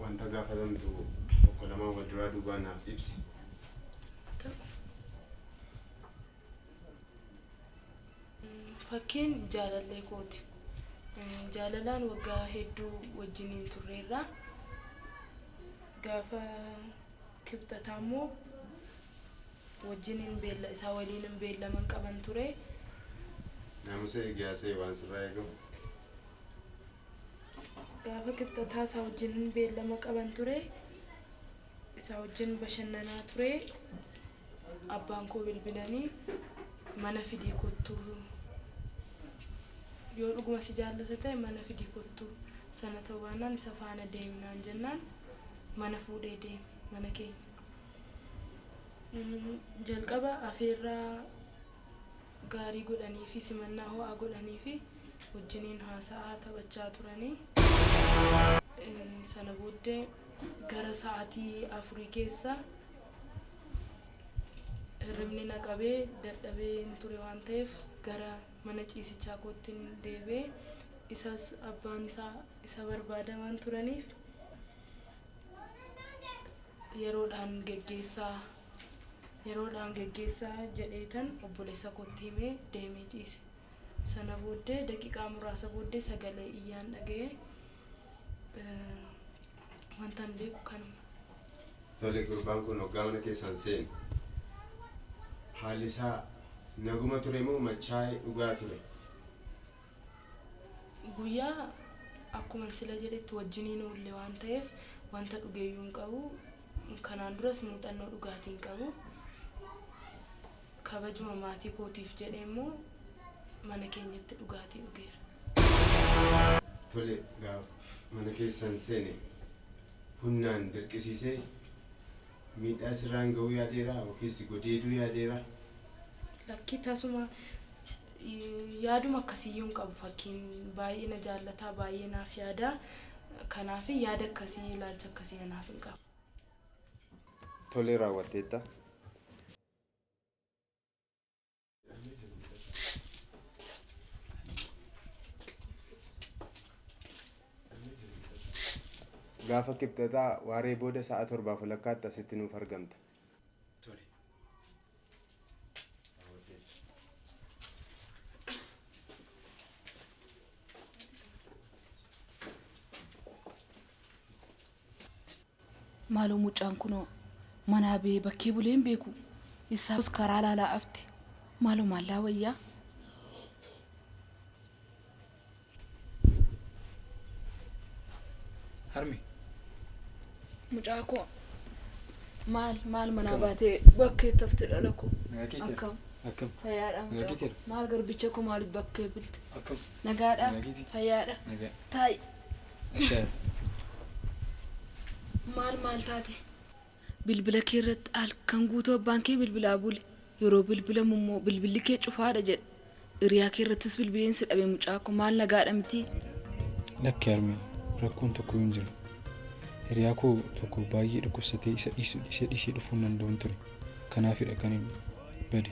wanta gaafatamtu tokko lama wal duraa duubaa naaf ibsi. Fakkiin jaalallee kooti. Jaalalaan waggaa hedduu wajjiniin turreerra. Gaafa kibxataa immoo wajjiniin beella isaa waliin beellaman qaban ture. Naamusa eegyaasee waan sirraa eegamu. Gaafa kibxataa isaa wajjiniin beellama qaban ture. Isaa wajjin bashannanaa ture. Abbaan koo bilbilanii mana fidii kottuu yoo dhuguma si jaallata ta'e mana fidii kottuu sana ta'uu baannaan isa faana deemnaan jennaan mana fuudhee deeme mana keenya. Jalqaba afeerraa gaarii godhanii fi simannaa ho'aa godhanii fi wajjiniin haasa'aa taphachaa turanii. Sana booddee gara sa'aatii 4 keessa hirribni na qabee dadhabee ture waan ta'eef gara mana ciisichaa kootiin deebee isas abbaan isaa isa barbaada waan turaniif yeroodhaan geggeessaa jedheetan obboleessa kootti himee deemee ciise. Sana booddee daqiiqaa muraasa booddee sagalee iyyaan dhaga'ee wantan beeku kanuma. Tole gurbaan kun hoggaa mana keessaan seenu. Haalli isaa naguma ture moo machaa'ee dhugaa ture? Guyyaa akkuma sila jedhetti wajjiniin oolle waan ta'eef wanta dhugeeyyuu hin qabu. Kanaan duras muuxannoo dhugaatii hin qabu. Kabajuma maatii kootiif jedhee immoo mana keenyatti dhugaatii dhugeera. Tole gaafa mana keessan seene humnaan dirqisiisee miidhaa sirraan ga'uu yaadeeraa yookiis godeeduu yaadeeraa? Lakkii tasuma yaaduma akkasiyyuu hin qabu. Fakkiin baay'ee na jaallataa baay'ee naaf yaada. Kanaaf yaada akkasii ilaalcha akkasii naaf hin qabu. Tole raawwatteetta. Gaafa kibxataa waaree booda sa'a 7:00 asitti nuuf argamta. Maaloo mucaan kunoo manaa bee bakkee buleen beeku isaas karaa laalaa afte maaloo maallaa wayyaa. Harmi mucaa koo maal manaa baatee bakkee tafte dhala koo akkam fayyaadha maal garbicha koo maaliif bakkee bulte nagaadha fayyaadha taa'i maal taate bilbila kee irratti halkan guutuu abbaan kee bilbilaa bule yeroo bilbilamu immoo bilbilli kee cufaadha jedhe hiriyaa kee irrattis bilbileensi dhabe mucaa koo maal nagaadha miti. Lakki Harmi rakkoon tokko hin jiru. Hiriyaa koo tokko baay'ee dhukkubsatee isa dhiisee dhufuu hin danda'u ture. Kanaafidha kan hin bade.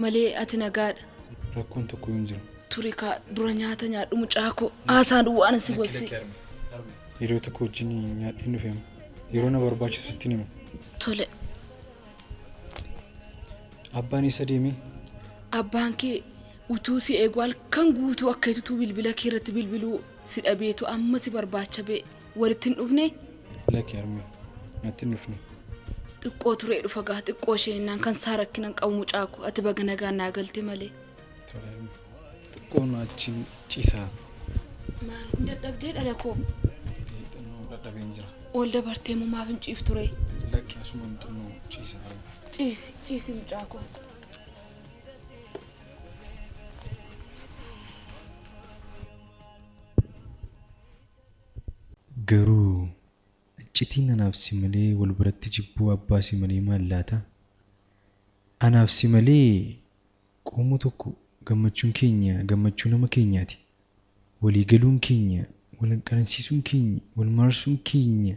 Malee ati nagaadha. Rakkoon tokko hin jiru. Turi kaa dura nyaata nyaadhu mucaa koo haasaan duwwaan si gosi. Yeroo tokko wajjin nyaadhee dhufeema. Yeroo na barbaachisutti nima. Tole. Abbaan isa deemee? Abbaan kee utuu si eegu halkan guutuu akka itutuu bilbila kee irratti bilbiluu si dhabeetu amma si barbaacha bee walitti hin dhufne? Lakki Harmi natti hin dhufne. Xiqqoo turee dhufa gaa xiqqoo isheenaan kan saa rakkinan qabu mucaa koo ati baga nagaan naa galte malee. Xiqqoo nu achiin ciisaa. Maal hin dadhabdee dhala koo? Dadhabeen jira. Ol dabartee moo maaf hin ciiftu ree? Lakki asuma hin xummoo ciisaa. Ciisi mucaa koo. Garuu iccitiin anaaf si malee wal biratti jibbuu abbaa si malee maal laata? Anaaf si malee qomoo tokko gammachuun keenya gammachuu nama keenyaati. Walii galuun keenya, wal qanansiisuun keenya, wal marsuun keenya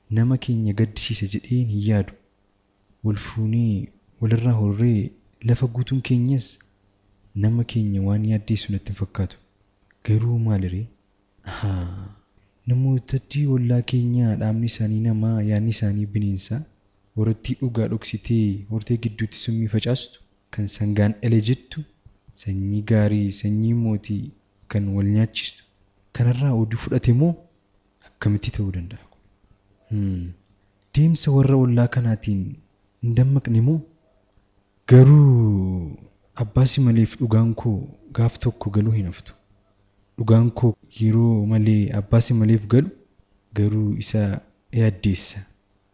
nama keenya gaddisiisa jedheen hin yaadu. Wal fuunee walirraa horree lafa guutuun keenyas nama keenya waan yaaddeessu natti hin fakkaatu. Garuu maaliree? namootatti ollaa keenyaa dhaabni isaanii namaa yaadni isaanii bineensaa warratti dhugaa dhoksitee hortee gidduutti summii facaastu kan sangaan ele jettu sanyii gaarii sanyii mootii kan wal nyaachistu kanarraa oduu fudhate moo akkamitti ta'uu danda'a? Deemsa warra ollaa kanaatiin hin dammaqne moo? Garuu abbaasi maleef dhugaan koo gaaf tokko galuu hin haftu. Dhugaan koo yeroo malee abbaasi maleef galu garuu isa yaaddeessa.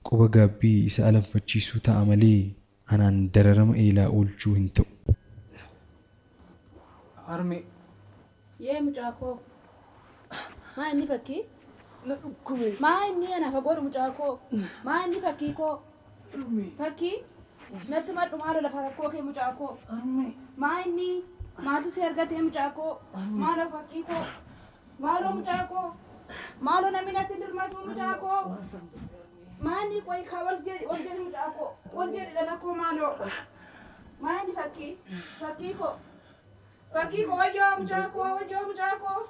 Quba gaabbii isa alanfachiisuu ta'a malee anaan dararama eelaa oolchuu hin ta'u. Harmee. Yee mucaa koo. Maa inni fakkii? Na dhukkube. Maa inni ana fagoodhu mucaa koo. Maa inni fakkii koo. Fakkii? Natti madhu maaloo lafa rakkoo kee mucaa koo. Maa inni maatu si argatee mucaa koo. Maaloo fakkii koo. Maaloo mucaa koo. Maaloo namni natti dirmatu mucaa koo. Maa inni qoy kaa wal jedhi mucaa koo. Wal jedhi dhala koo maaloo. Maa inni fakkii? Fakkii koo. Fakkii koo wajjoo mucaa koo.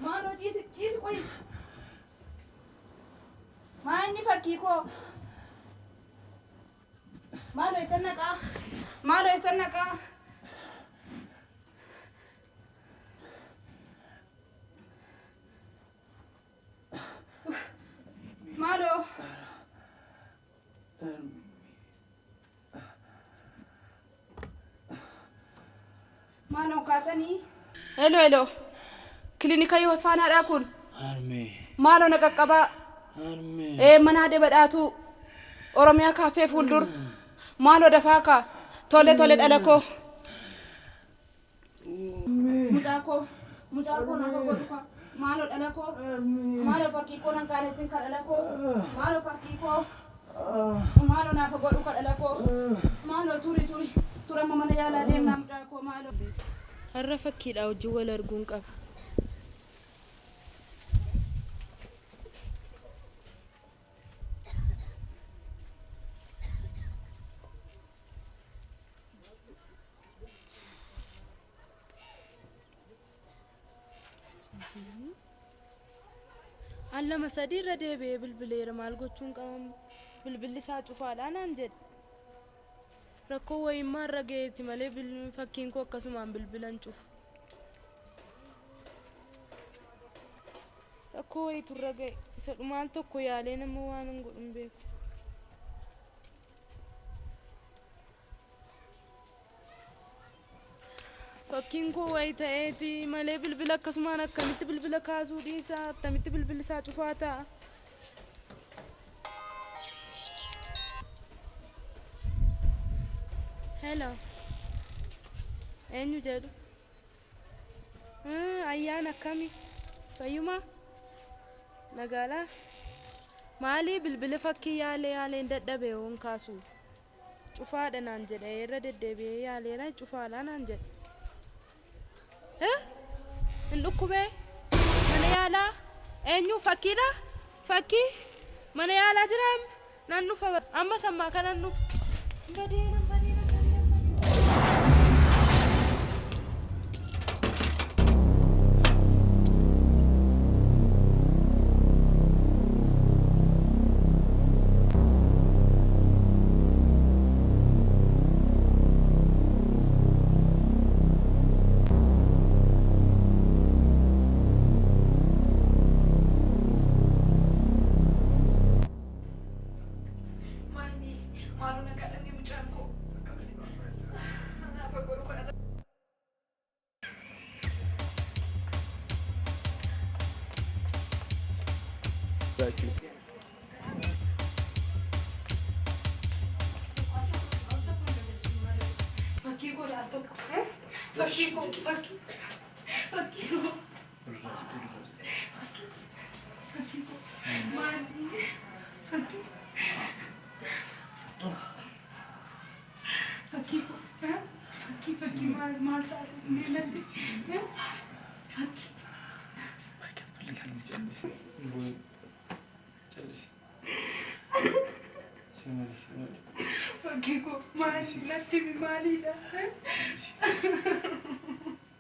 Maaloo ciisi qoy. Maa inni fakkii koo. Maaloo isan naqaa. Maaloo isan naqaa. Maaloo. Maaloo kaasanii. Hello. Kilinika yoo faanaadhaa kun. Harmee. Maaloo na qaqqabaa. Harmee. Mana adee badhaatu. Oromiyaa kaafee fuuldur. Maaloo dafaa kaa. Tole dhala koo. Mucaa koo naaf godhu kaa. Maaloo dhala koo. Maaloo fakkii koo nan kaanesin kaa dhala koo. Maaloo fakkii koo. Maaloo naaf godhu kaa dhala koo. Maaloo turi. Turama mana yaalaa deemnaa mucaa koo maaloo. Har'a fakkiidha wajjin wal arguun qaba. Allama sadii irra deebi'ee bilbileera maal gochuun qabamu bilbilli isaa cufaadha naan jedhe. Rakkoo wayimmaa irra ga'eetti malee fakkiin koo akkasumaan bilbilan cufu. Rakkoo wayitu irra ga'e isa dhumaan tokko yaalee nama waan hin godhun beeku. Fakkiin koo wayi ta'eeti malee bilbila akkasumaan akkamitti bilbila kaasuu dhiisaa akkamitti bilbilli isaa cufaa ta'a. Hello. Eenyu jedhu? Ayyaan akkami? Fayyuma? Nagaalaa? Maalii bilbila fakkii yaaleen dadhabee hoon kaasu? Cufaadha naan jedhe irra deddeebi'ee yaaleera cufaadha naan jedhe. Hin dhukkubee? Mana yaalaa? Eenyu fakkiidha? Fakkii? Mana yaalaa jiraam? Nan dhufa amma sammaa kanan dhufa. Badeena.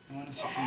Mana sih